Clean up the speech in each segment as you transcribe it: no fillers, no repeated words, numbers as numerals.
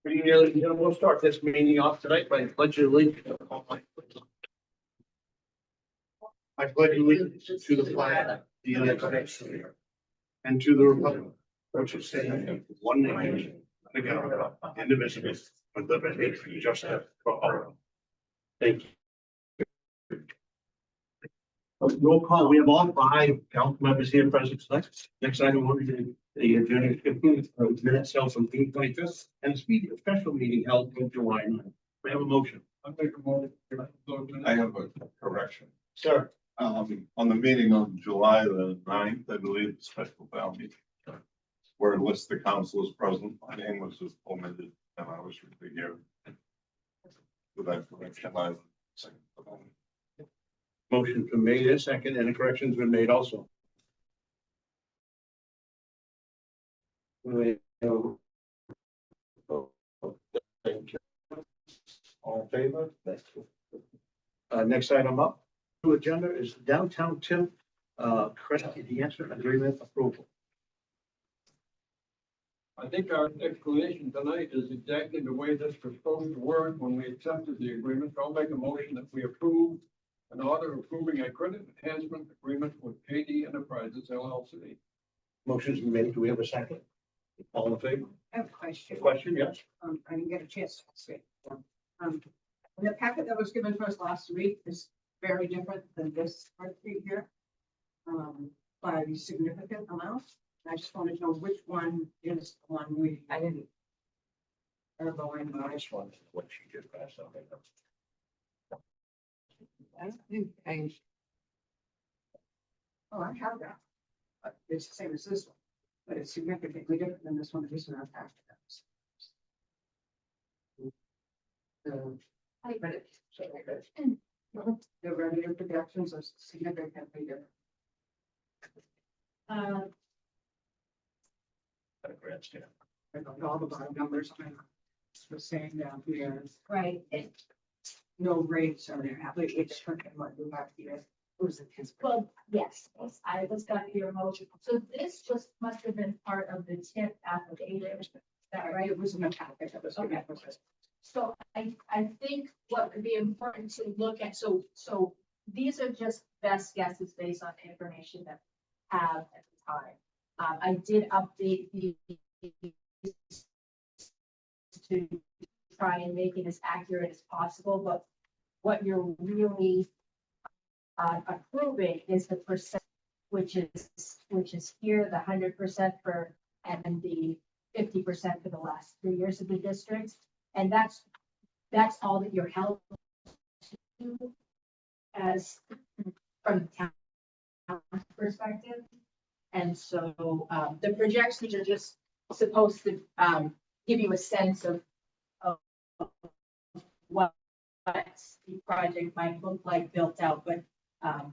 We'll start this meeting off tonight by pledge of allegiance. I pledge allegiance to the flag of the United States and to the republic which is standing one nation, under God, indivisible, with liberty and justice for all. Thank you. Roll call. We have all 5 council members here present tonight. Next item will be the agenda minutes held from June 25th and the special meeting held on July 9th. We have a motion. I make a motion. I have a correction. Sir. On the meeting on July the 9th, I believe, the special town meeting, where it lists the council as present, my name was just omitted and I was really here. With that correction, I second the motion. Motion's been made and second, and a correction's been made also. All in favor? Next item up, the agenda is downtown tip, credit enhancement agreement approval. I think our explanation tonight is exactly the way this was supposed to work when we accepted the agreement. I'll make a motion that we approve an order approving a credit enhancement agreement with KD Enterprises LLC. Motion's been made. Do we have a second? All in favor? I have a question. Question, yes. I didn't get a chance to ask it. The packet that was given to us last week is very different than this spreadsheet here. By a significant amount. I just wanted to know which one is the one I didn't. Or going on. This one, what she just passed out. I think oh, I have that. It's the same as this one, but it's significantly different than this one. This one I've passed the revenue projections are significantly different. Grandstand. I got all the bottom numbers. The same down here. Right, No rates are there. It's different than what we have here. well, yes, I was got your motion, so this just must have been part of the TIP application, is that right? It was in the packet. That was Okay. So I think what would be important to look at, so these are just best guesses based on the information that we have at the time. I did update the to try and make it as accurate as possible, but what you're really approving is the percent, which is here, the 100% for, and the 50% for the last 3 years of the district. And that's all that you're held to as from the town perspective. And so the projections are just supposed to give you a sense of what the project might look like built out. But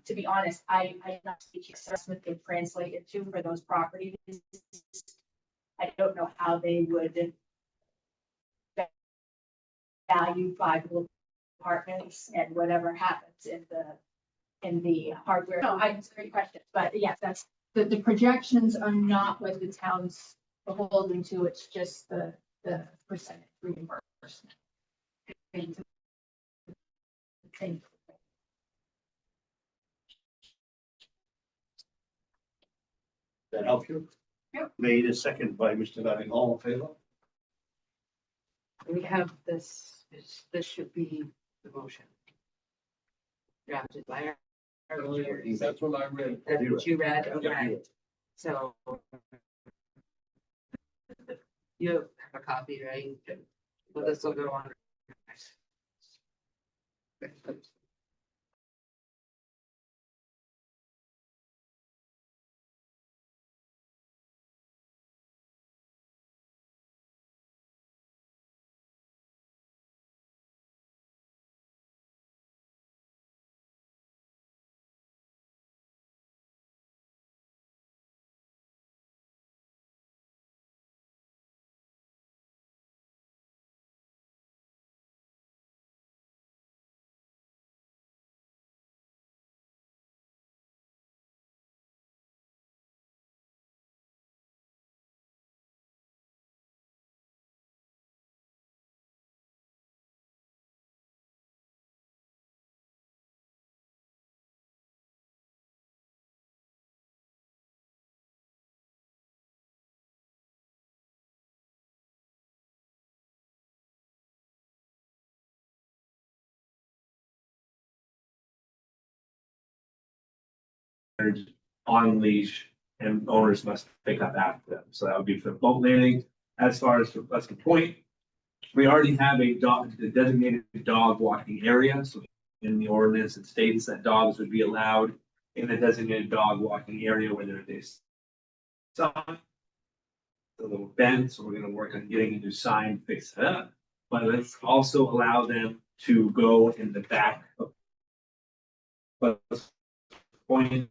to be honest, I am not speaking assessment could translate it to for those properties. I don't know how they would value 5 apartments and whatever happens in the hardware. No, it's a great question, but yes, that's the projections are not what the town's beholden to. It's just the percentage reimbursement. That help you? Yep. Made a second by Mr. Nutting. All in favor? We have this should be the motion. Drafted by our lawyers. That's what I read. That's what you read, Yeah. okay. So. You have a copy, right? Well, this will go on. entered on leash and owners must pick up after them. So that would be for boat landing. As far as for Pleasant Point, we already have a designated dog walking area. So in the ordinance, it states that dogs would be allowed in the designated dog walking area where there is a sign. A little bent, so we're gonna work on getting a new sign fixed up. But let's also allow them to go in the back of Pleasant Point.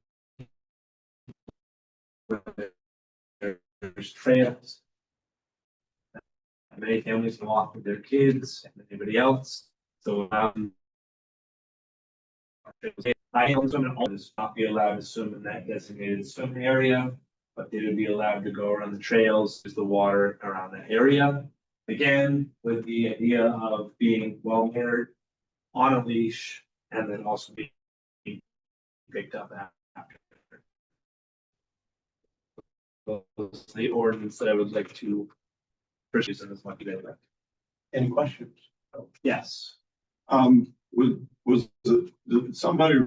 There's trails. Many families can walk with their kids and anybody else, so. I also not be allowed to swim in that designated swimming area, but they would be allowed to go around the trails, use the water around that area. Again, with the idea of being well mannered, on a leash, and then also being picked up after. The ordinance that I would like to pursue in this one today. Any questions? Yes. Did somebody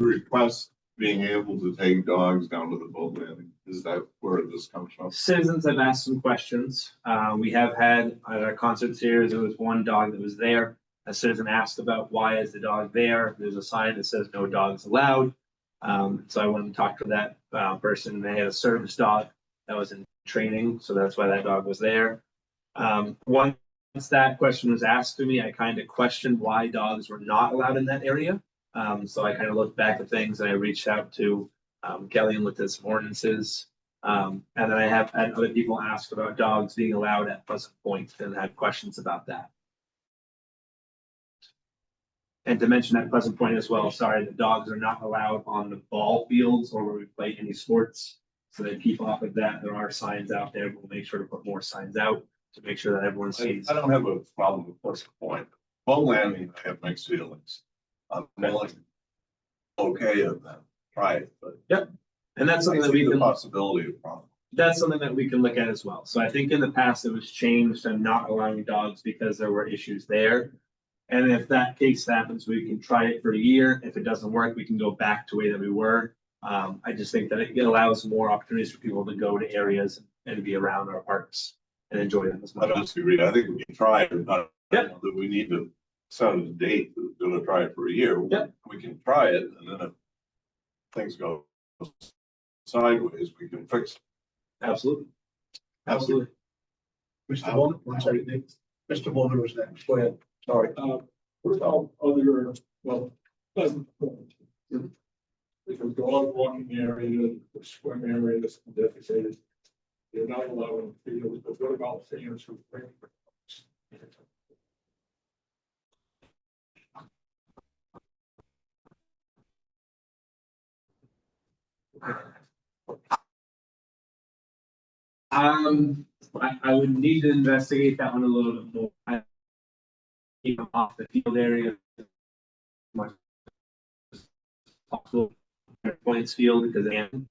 request being able to take dogs down to the boat landing? Is that where this comes from? Citizens have asked some questions. We have had at our concert series, there was one dog that was there. A citizen asked about why is the dog there? There's a sign that says no dogs allowed. So I went and talked to that person. They had a service dog that was in training, so that's why that dog was there. Once that question was asked to me, I kind of questioned why dogs were not allowed in that area. So I kind of looked back at things and I reached out to Kelly and looked at some ordinances. And then I have had other people ask about dogs being allowed at Pleasant Point and had questions about that. And to mention at Pleasant Point as well, sorry, the dogs are not allowed on the ball fields or where we play any sports. So they keep off of that. There are signs out there. We'll make sure to put more signs out to make sure that everyone sees. I don't have a problem with Pleasant Point. Boat landing, I have mixed feelings. I'm willing, okay, and then try it, but. Yep. And that's something I that see we the can, possibility of problem. that's something that we can look at as well. So I think in the past it was changed and not allowing dogs because there were issues there. And if that case happens, we can try it for a year. If it doesn't work, we can go back to the way that we were. I just think that it allows more opportunities for people to go to areas and be around our parks and enjoy them as I well. don't disagree. I think we can try it, not Yep. that we need to set a date, we're gonna try it for a year. Yep. We can try it, and then if things go sideways, we can fix it. Absolutely. Absolutely. Mr. Mulder, I'm sorry, Nick. Mr. Mulder was next. Go ahead. Sorry. What about other, well, Pleasant Point? Because dog walking area, the swim area is designated. You're not allowing fields, but what about seniors who bring? I would need to investigate that one a little bit more. Keep them off the field area. Much as possible. Points field because again,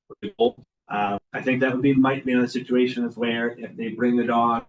I think that would be might be in a situation of where if they bring the dog.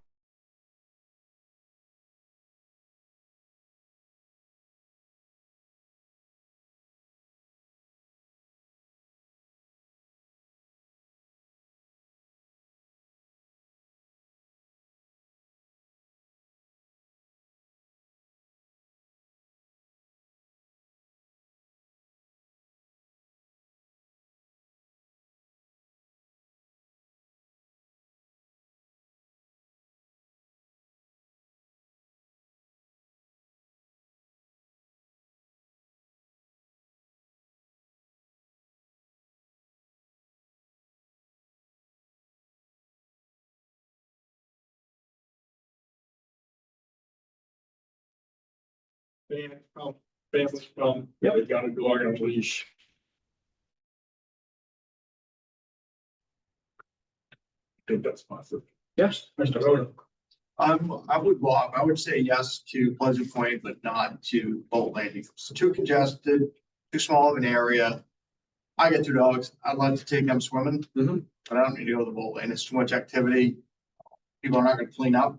Families come, Yep. they got a dog on a leash. I think that's possible. Yes. Mr. Roden. I would say yes to Pleasant Point, but not to boat landing. It's too congested, too small of an area. I got two dogs. I'd like to take them swimming, Mhm. but I don't need to go to the boat lane. It's too much activity. People are not gonna clean up.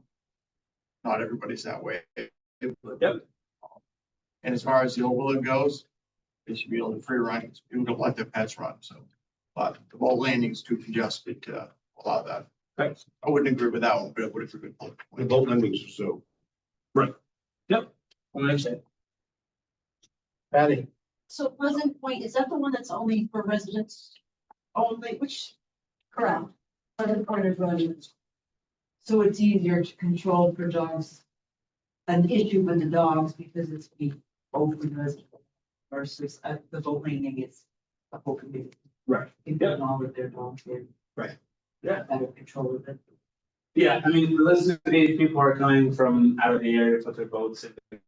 Not everybody's that way. Yep. And as far as the overload goes, They should be able to free run, people don't let their pets run, so. But the boat landing's too congested to allow that. Okay. I wouldn't agree with that one, but it would agree with The boat landings, so. Yep. What I said. Patty. So Pleasant Point, is that the one that's only for residents only, which, correct? Pleasant Point is residents. So it's easier to control for dogs, an issue with the dogs because it's the open resident versus the boat landing is a whole community. Right. People and all of their dogs in. Right. Yeah. Better control of it. Yeah, I mean, realistically, people are coming from out of the area to put their boats in.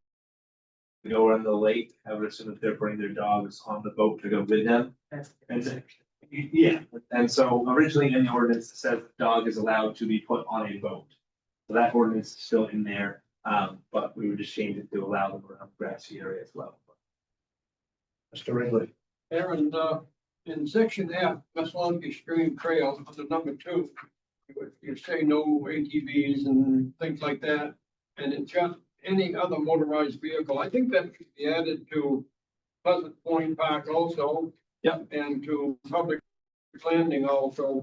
Go around the lake, I would assume if they're putting their dogs on the boat to go with them. That's. And yeah, and so originally in the ordinance, it says the dog is allowed to be put on a boat. So that ordinance is still in there, but we would just change it to allow them around the grassy area as well. Mr. Ringley. Aaron, in section F, Messalonskee Stream Trail, under number 2, you say no ATVs and things like that, and it's just any other motorized vehicle. I think that should be added to Pleasant Point Park also. Yep. And to public landing also,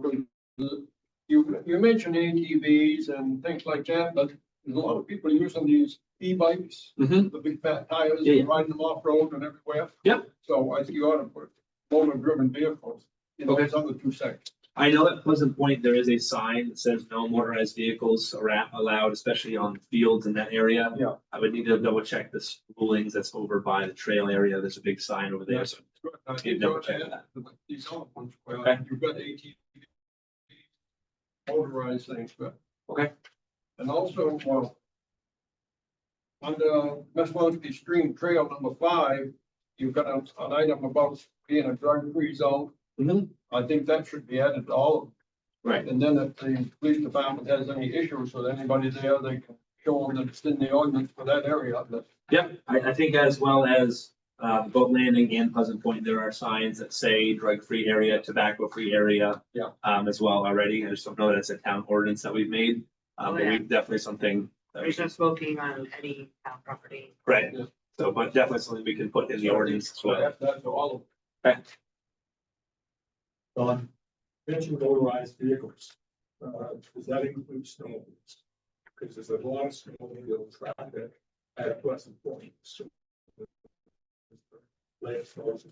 because you mentioned ATVs and things like that, but there's a lot of people using these e-bikes, Mhm. the big fat tires, Yeah, yeah. riding them off-road and everywhere. Yep. So I think you ought to put motor-driven vehicles in those other 2 sections. I know at Pleasant Point, there is a sign that says no motorized vehicles are allowed, especially on fields in that area. Yeah. I would need to double check this rulings that's over by the trail area. There's a big sign over there, so. I Yeah, think double you ought check to add that. these other ones, where Okay. you've got ATV motorized things, but. Okay. And also, under Messalonskee Stream Trail number 5, you've got an item about being a drug-free zone. Mhm. I think that should be added to all of them. Right. And then if the police department has any issues with anybody there, they can show them that it's in the ordinance for that area. But Yep, I think as well as, boat landing and Pleasant Point, there are signs that say drug-free area, tobacco-free area. Yeah. As well already. I just don't know that it's a town ordinance that we've made. Oh, But yeah. we definitely something. that we There's no should- smoking on any town property. Right, Yeah. so, but definitely something we can put in the ordinance as so well. add that to all of them. Okay. Don, mention motorized vehicles. Does that include snowmobiles? Because there's a lot of snowmobile traffic at Pleasant Point. So, landfills.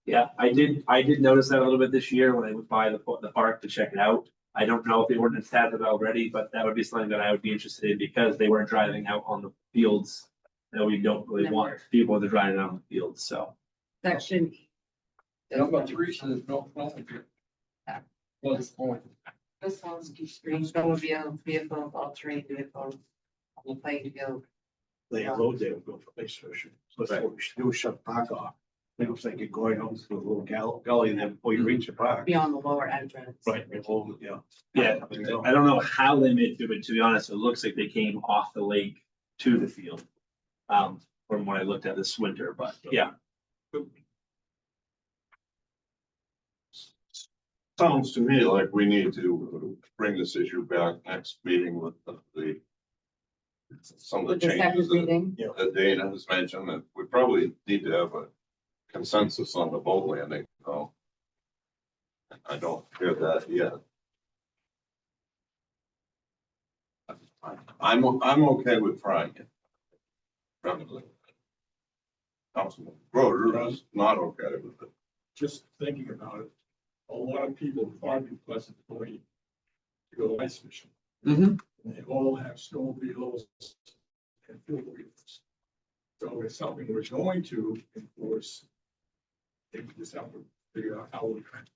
Yeah, I did notice that a little bit this year when I went by the park to check it out. I don't know if the ordinance has it already, but that would be something that I would be interested in because they weren't driving out on the fields. That we don't really want people to drive out on the fields, so. Section. Number 3 says no smoking. Yeah. Pleasant Point. Messalonskee Stream, snowmobile, vehicles, all-terrain vehicles, on playing field. They have roads there, go for ice fishing. So that's what we should do, shut the park off. They don't think you're going home to a little gully and then before you reach the park. Beyond the lower entrance. Right, you hold, yeah. Yeah, I don't know how they made it, but to be honest, it looks like they came off the lake to the field. From what I looked at this winter, but yeah, Sounds to me like we need to bring this issue back next meeting with the. Some of the With the second changes that reading. that Dana has mentioned, that we probably need to have a consensus on the boat landing, though. I don't hear that yet. I'm okay with trying it. Probably. Councilman Broder is not okay with it. Just thinking about it, a lot of people fly to Pleasant Point to go ice fishing. Mhm. And they all have snowmobiles and field wheels. So it's something we're going to enforce. I think we just have to figure out how we're trying to.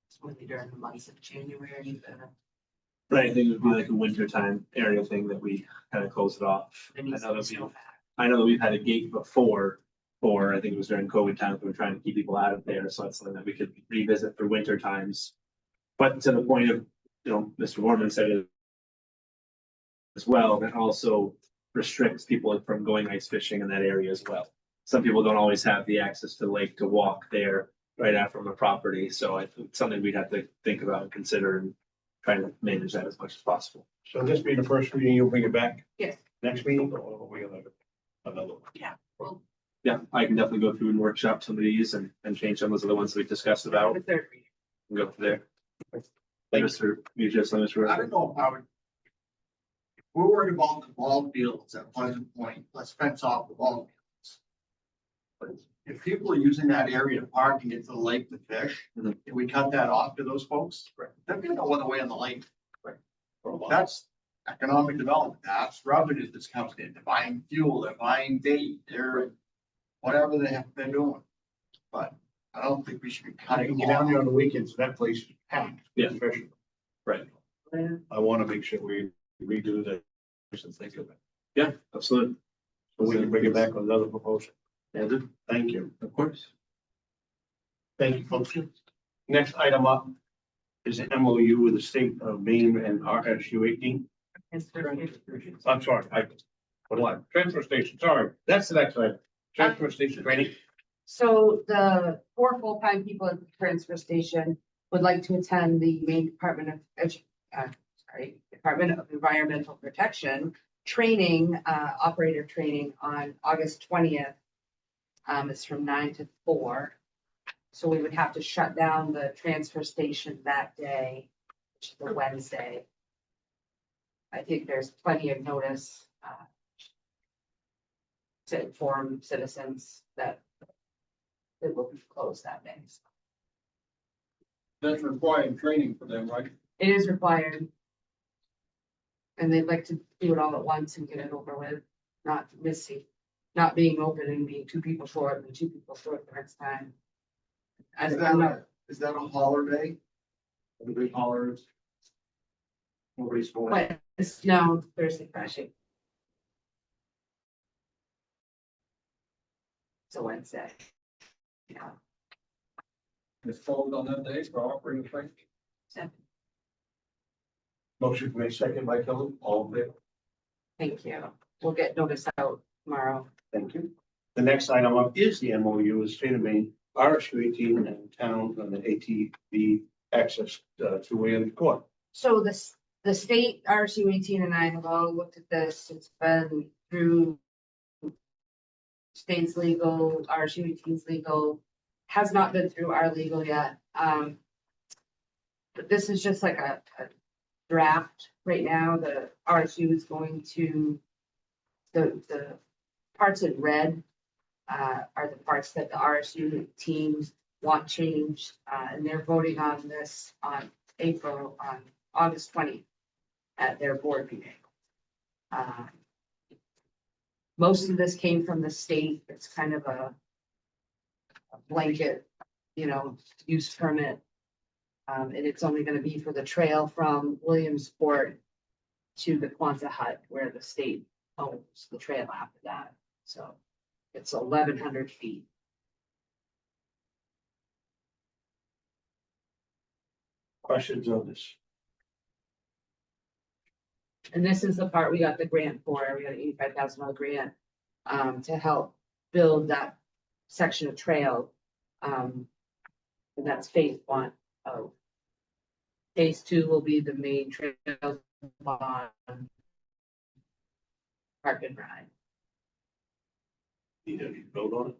It's really during the months of January, right, I think it would be like a winter time area thing that we kind of close it off. there I needs know to be that we, snowpack. I know that we've had a gate before, I think it was during COVID times, we were trying to keep people out of there, so it's something that we could revisit for winter times. But to the point of, Mr. Warman said it as well, that also restricts people from going ice fishing in that area as well. Some people don't always have the access to the lake to walk there right out from a property, so I think it's something we'd have to think about and consider and try to manage that as much as possible. So this being the first reading, you'll bring it back Yes. next meeting or we gonna? another one. Yeah, I can definitely go through and workshop some of these and change some of those other ones that we discussed about The third reading. and go from there. Mr. You just, Mr. I don't know how. We're worried about the ball fields at Pleasant Point, let's fence off the ball fields. But if people are using that area to park and get to the lake to fish, Mhm. and we cut that off to those folks, they're gonna go other way on the lake. For a while. That's economic development, that's revenue that's coming in, they're buying fuel, they're buying bait, they're whatever they're doing. But I don't think we should be I cutting can them get down there off. on the weekends, that place is packed. Yeah. Especially. Right. I want to make sure we redo that. Since they go back. Yeah, absolutely. So we can bring it back with another proposal. Thank you. Of course. Thank you, folks. Next item up is an MOU with the state of Maine and RSU 18. I'm sorry, what? Transfer station, sorry, that's the next item. Transfer station training. So the 4 full-time people at the transfer station would like to attend the Maine Department of Environmental Protection training, operator training on August 20th. It's from 9 to 4. So we would have to shut down the transfer station that day, which is a Wednesday. I think there's plenty of notice to inform citizens that it will be closed that day. That's required training for them, right? It is required. And they'd like to do it all at once and get it over with, not missing, not being open and being 2 people short and 2 people short the next time. Is I'm not, is that a holiday? Everybody hollers. Nobody's going. but it's no Thursday crashing. It's a Wednesday. Yeah. It's closed on that day for operating training. Motion made second by Philip, all in favor? Thank you. We'll get notice out tomorrow. Thank you. The next item up is the MOU with State of Maine, RSU 18 and town on the ATV access to Williams Court. So the state RSU 18 and I have all looked at this. It's been through state's legal, RSU 18's legal, has not been through our legal yet. But this is just like a draft right now. The RSU is going to, the parts in red are the parts that the RSU teams want changed, and they're voting on this on August 20th at their board meeting. Most of this came from the state. It's kind of a blanket, use permit. And it's only gonna be for the trail from Williamsport to the Quonset hut where the state owns the trail after that. So it's 1,100 feet. Questions on this? And this is the part we got the grant for. We got an $85,000 grant to help build that section of trail. And that's phase 1 of. Phase 2 will be the main trail on Park and Ride. Need any vote on it?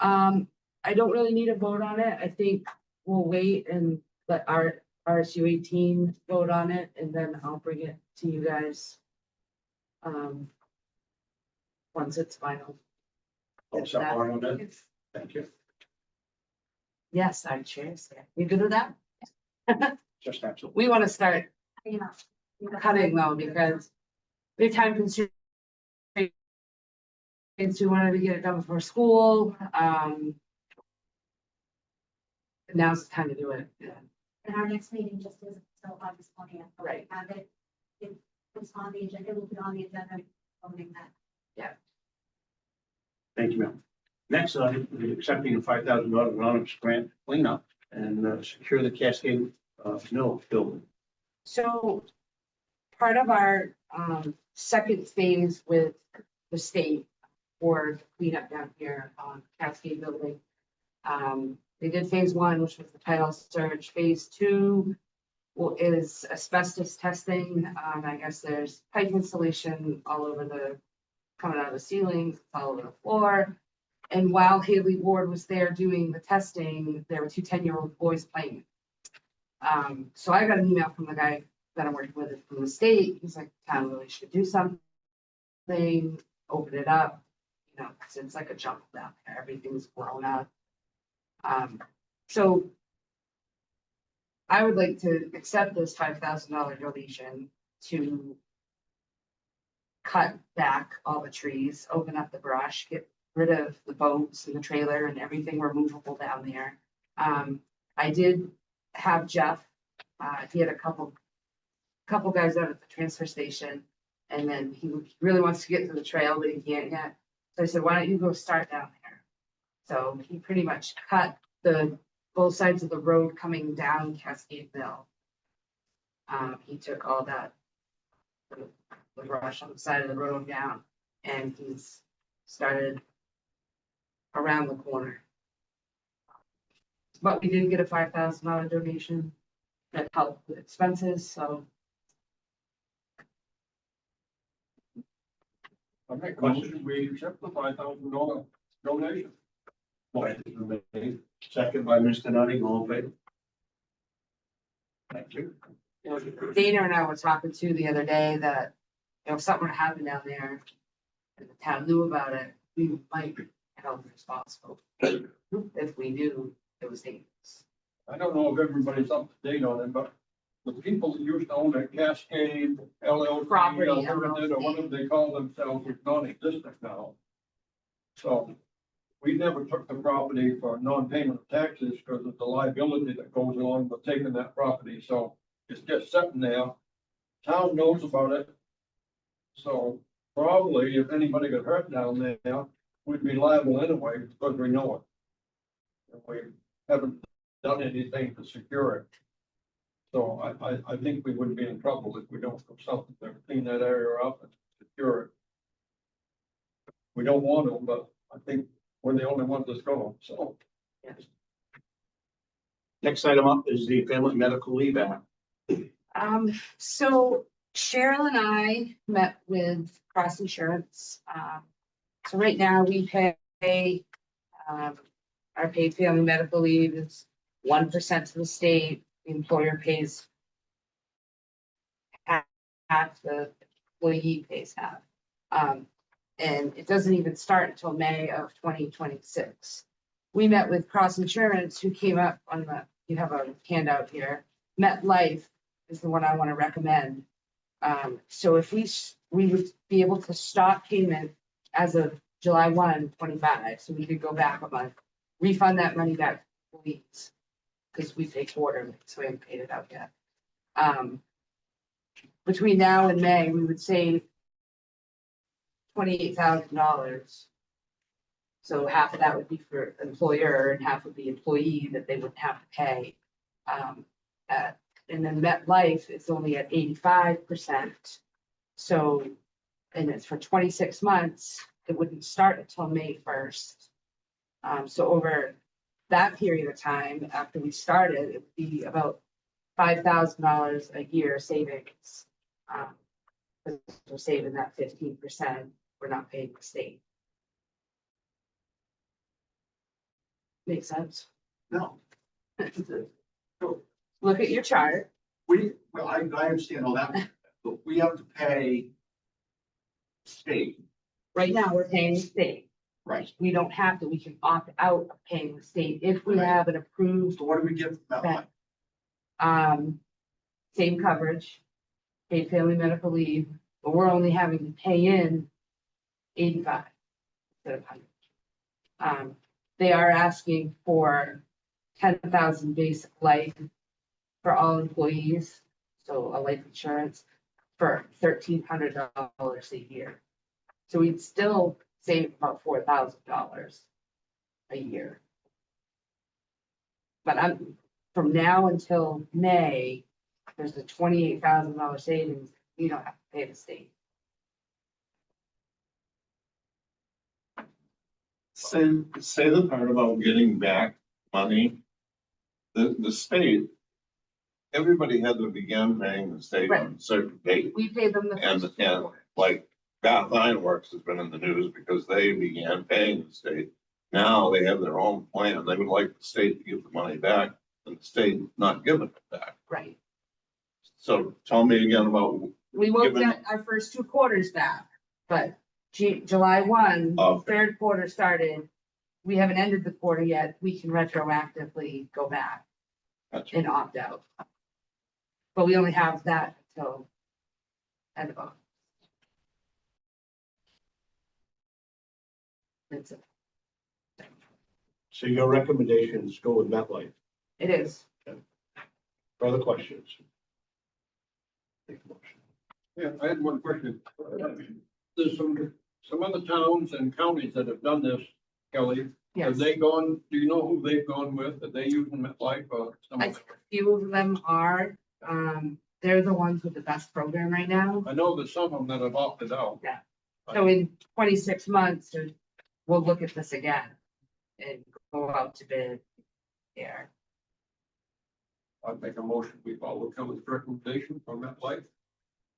I don't really need a vote on it. I think we'll wait and let our RSU 18 vote on it, and then I'll bring it to you guys. Once it's final. I'll stop on that. Thank you. Yes, I'm sure. You good with that? Just absolutely. We want to start You know, cutting though, because we have time constraints. We wanted to get it done before school. Now's the time to do it. And our next meeting just isn't until August 20th. Right. Have it, it's on the agenda, it will be on the agenda, voting that. Thank you, ma'am. Next item is accepting a $5,000 anonymous grant cleanup and secure the Cascade Mill building. So part of our second phase with the state for cleanup down here on Cascade Building. They did phase 1, which was the title search. Phase 2 is asbestos testing. I guess there's pipe installation all over the coming out of the ceilings, it's all over the floor. And while Haley Ward was there doing the testing, there were two 10-year-old boys playing. So I got an email from the guy that I'm working with from the state. He's like, town really should do something, open it up. You know, 'cause it's like a jungle down there. Everything's grown up. So I would like to accept this $5,000 donation to cut back all the trees, open up the brush, get rid of the boats and the trailer and everything removable down there. I did have Jeff, he had a couple guys out at the transfer station, and then he really wants to get to the trail, but he can't yet. So I said, why don't you go start down there? So he pretty much cut both sides of the road coming down Cascade Mill. He took all that, the brush on the side of the road down, and he's started around the corner. But we did get a $5,000 donation that helped with expenses, so I make a motion, we accept the $5,000 donation. Motion been made, second by Mr. Nutting, all in favor? Thank you. Dana and I were talking to the other day that, if something were to happen down there and the town knew about it, we might be held responsible. If we knew it was dangerous. I don't know if everybody's up to date on it, but the people that used to own that Cascade LLC, Property, Alternative, or whatever they call themselves, is non-existent now. So we never took the property for non-payment of taxes because of the liability that goes along with taking that property. So it's just sitting there. Town knows about it. So probably if anybody got hurt down there, we'd be liable anyway because we know it. And we haven't done anything to secure it. So I think we wouldn't be in trouble if we don't do something to clean that area up and secure it. We don't want to, but I think we're the only ones that's going, so. Next item up is the Family Medical Leave Act. So Cheryl and I met with Cross Insurance. So right now we pay, our paid family medical leave is 1% to the state. The employer pays half, the employee pays half. And it doesn't even start until May of 2026. We met with Cross Insurance, who came up on you have a handout here. MetLife is the one I want to recommend. So if we would be able to stop payment as of July 1, 25, so we could go back a month, refund that money back to police, because we pay quarterly, so we haven't paid it out yet. Between now and May, we would save $28,000. So half of that would be for employer and half would be employee that they wouldn't have to pay. And then MetLife is only at 85%. So, and it's for 26 months, it wouldn't start until May 1st. So over that period of time, after we started, it would be about $5,000 a year savings. Because we're saving that 15%, we're not paying the state. Makes sense? No. Look at your chart. Well, I understand all that, but we have to pay state. Right now, we're paying the state. Right. We don't have to, we can opt out of paying the state if we have an approved, So what do we give them? same coverage, paid family medical leave, but we're only having to pay in 85 instead of 100. They are asking for 10,000 basic life for all employees, so a life insurance for $1,300 a year. So we'd still save about $4,000 a year. But from now until May, there's a $28,000 savings. You don't have to pay the state. Say the part about getting back money. The state, everybody had to begin paying the state on a certain date. We pay them the And first. like Bath Ironworks has been in the news because they began paying the state. Now they have their own plan. They would like the state to give the money back and the state not giving it back. Right. So tell me again about, We won't Given- get our first 2 quarters back, but July 1, Okay. 3rd quarter started. We haven't ended the quarter yet. We can retroactively go back that's and opt out. But we only have that until end of August. That's it. So your recommendation is go with MetLife. It is. Further questions? Take a motion. Yeah, I had one question. There's some other towns and counties that have done this, Kelly. Have Yes. they gone, do you know who they've gone with? Are they using MetLife or I someone? think a few of them are, they're the ones with the best program right now. I know there's some of them that have opted out. So in 26 months, we'll look at this again and go out to bid here. I'd make a motion, we follow Kelly's recommendation from MetLife.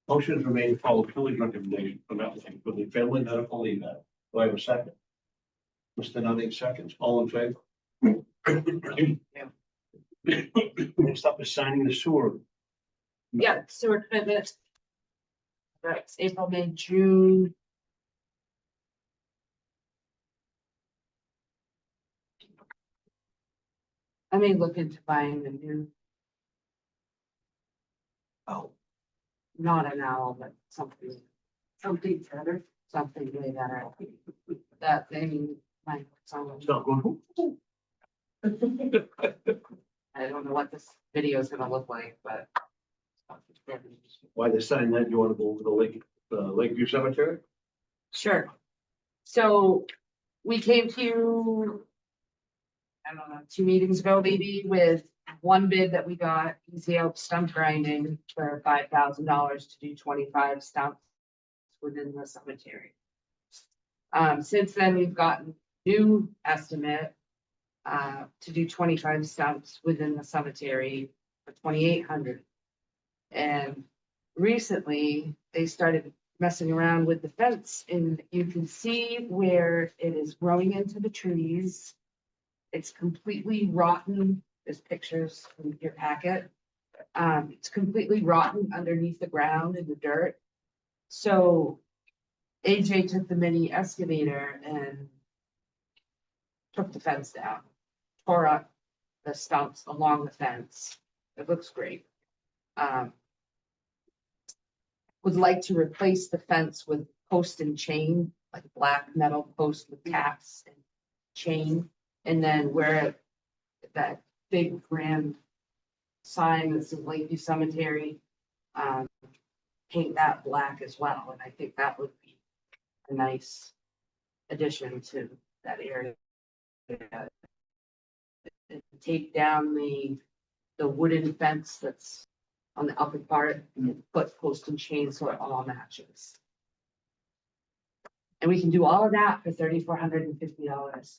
Motion's remain to follow Kelly's recommendation for MetLife for the family medical leave act. Do I have a second? Mr. Nutting seconds, all in favor? Next up is signing the sewer. Yeah, sewer commitment. That's April, May, June. I may look into buying a new, Oh, not an owl, but something better, something way better. That thing, might someone, it's not going. I don't know what this video is gonna look like, but. Why they sign that, you want to go over the Lakeview Cemetery? Sure. So we came to you, I don't know, 2 meetings ago, maybe, with one bid that we got, Easy Out Stump Grinding for $5,000 to do 25 stumps within the cemetery. Since then, we've gotten new estimate to do 25 stumps within the cemetery for 2,800. And recently, they started messing around with the fence, and you can see where it is growing into the trees. It's completely rotten. There's pictures from your packet. It's completely rotten underneath the ground in the dirt. So AJ took the mini excavator and took the fence down, tore up the stumps along the fence. It looks great. Would like to replace the fence with post and chain, like black metal post with caps and chain. And then where that big grand sign that's in Lakeview Cemetery, paint that black as well. And I think that would be a nice addition to that area. And take down the wooden fence that's on the upper part and put post and chain so it all matches. And we can do all of that for $3,450.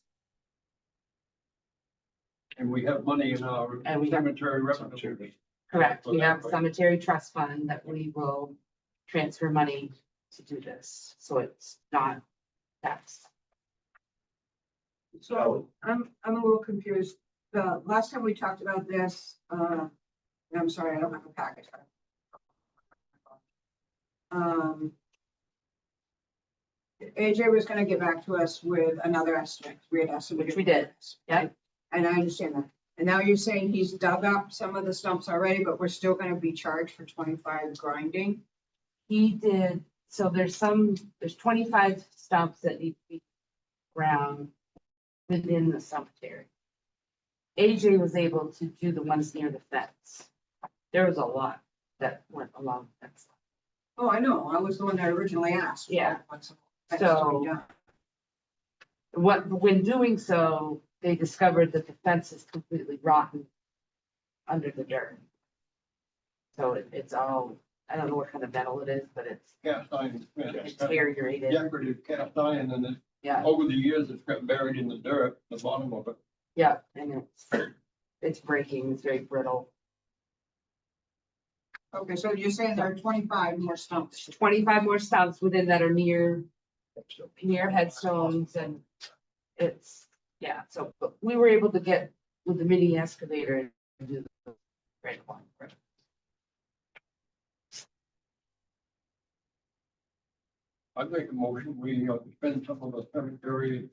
And we have money in our And we have- cemetery revenue. Correct, we have a cemetery trust fund that we will transfer money to do this, so it's not tax. So I'm a little confused. The last time we talked about this, and I'm sorry, I don't have a package. AJ was gonna get back to us with another estimate. We had estimated. Which we did, yeah. And I understand that. And now you're saying he's dug up some of the stumps already, but we're still gonna be charged for 25 grinding. He did, so there's 25 stumps that need to be ground within the cemetery. AJ was able to do the ones near the fence. There was a lot that went along the fence. Oh, I know. I was the one that originally asked. Yeah. What's to So- be done. When doing so, they discovered that the fence is completely rotten under the dirt. So it's all, I don't know what kind of metal it is, but it's Cast iron. yeah, deteriorated. Decorative cast iron, and then Yeah, over the years, it's got buried in the dirt, the bottom of it. yeah, and it's breaking, it's very brittle. Okay, so you're saying there are 25 more stumps. 25 more stumps within that are near headstones and it's, yeah, so but we were able to get with the mini excavator and do the right one. I'd make a motion, we spend some of the cemetery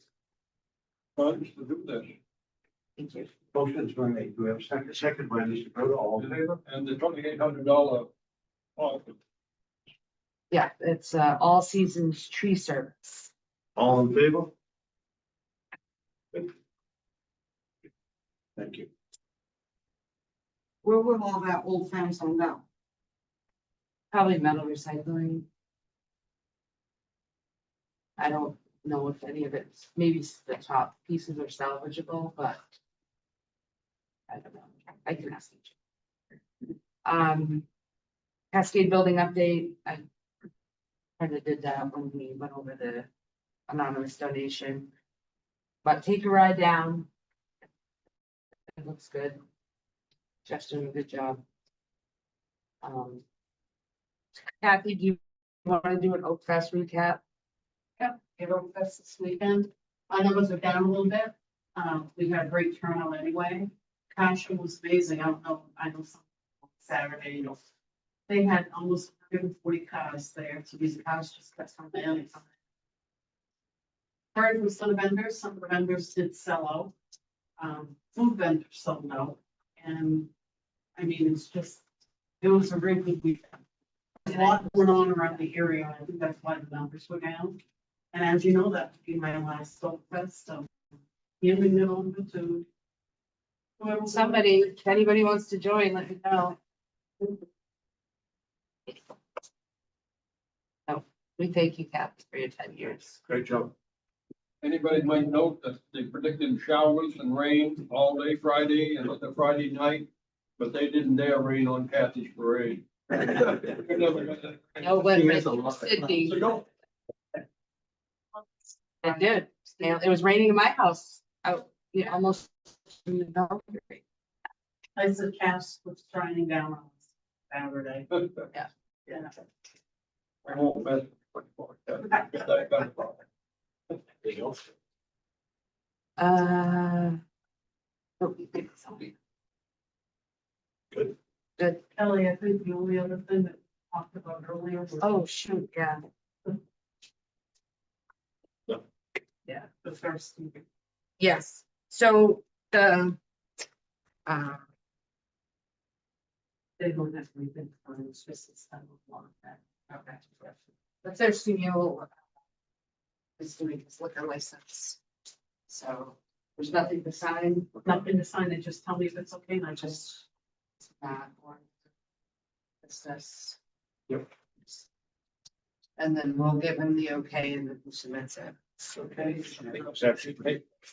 funds to do this. Thank you. Motion is going to make. Do we have a second? Second by Mr. Broder, all in favor? And the $2,800 off. Yeah, it's all seasons tree service. All in favor? Good. Thank you. Where will all that old fencing go? Probably metal recycling. I don't know if any of it's, maybe the top pieces are salvageable, but I don't know. I can ask each. Cascade building update. I kind of did that when we went over the anonymous donation. But take a ride down. It looks good. Jeff's doing a good job. Kathy, do you want to do an Oak Fest recap? Yeah, it Oak Fest this weekend. Our numbers are down a little bit. We had a great turnout anyway. Passion was amazing. I know some Saturday, you know, they had almost 140 cars there. So these cars just kept coming in. Heard from some vendors. Some of the vendors did sell out. Food vendors sold out. And I mean, it was a really good weekend. There's a lot going on around the area. I think that's why the numbers were down. And as you know, that would be my last Oak Fest, so. Giving it over to. whoever- Somebody, if anybody wants to join, let me know. Oh, we thank you, Kathy, for your 10 years. Great job. Anybody might note that they predicted showers and rain all day Friday and the Friday night, but they didn't dare rain on Kathy's parade. No, but Sydney, So don't- it did. Yeah, it was raining in my house. Out, almost. I said cast was shining down on Saturday. Yeah. I won't mess with it. Anything else? Good. Good. Kelly, I think the only other thing that we talked about earlier was. Oh, shoot, yeah. Yeah, the first. Yes, so the, They don't have anything for it, it's just this time of long that. Okay. the Thirsty Mule is doing his liquor license. So there's nothing to sign. Nothing to sign, they just tell me if it's okay, and I just. It's that one. It's this. Yep. And then we'll give him the okay and then he submits it. Okay. Exception.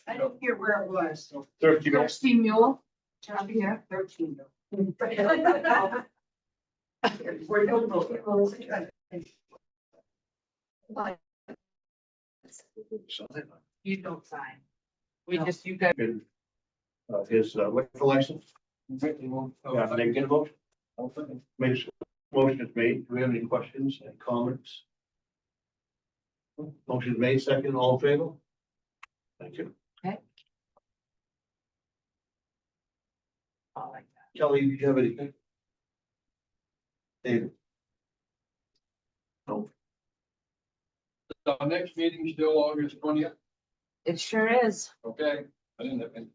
I didn't hear where it was. 30 minutes. Thirsty Mule. Job here, 13. We're no. You don't sign. We just, you guys. His liquor license. Yeah, they get a motion. Motion is made. Do we have any questions and comments? Motion is made, second, all in favor? Thank you. Oh, like that. Kelly, do you have anything? David? No. Our next meeting still August 20th, It sure is. okay? I didn't have any.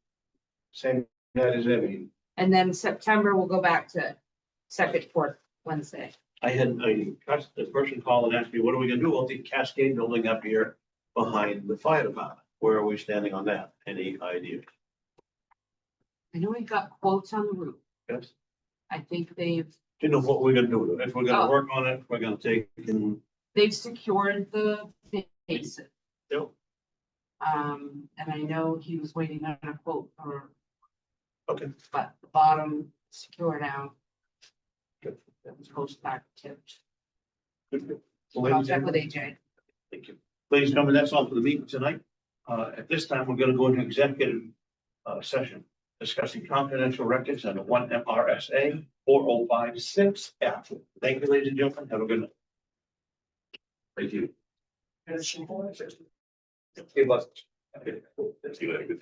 Same night as Evie. And then September, we'll go back to second, fourth Wednesday. I had a person call and ask me, what are we gonna do about the Cascade building up here behind the fire department? Where are we standing on that? Any idea? I know we got quotes on the roof. Yes. I think they've Didn't know what we're gonna do with it. If we're gonna Oh. work on it, we're gonna take and. secured the bases. Yep. And I know he was waiting on a quote for, Okay. but the bottom secure now. Good. That was post back tipped. Good. I'll check with AJ. Thank you. Ladies and gentlemen, that's all for the meeting tonight. At this time, we're gonna go into executive session. discussing confidential records under one MRSA 4056F. Thank you, ladies and gentlemen. Have a good night. Thank you. Okay, but. See you later.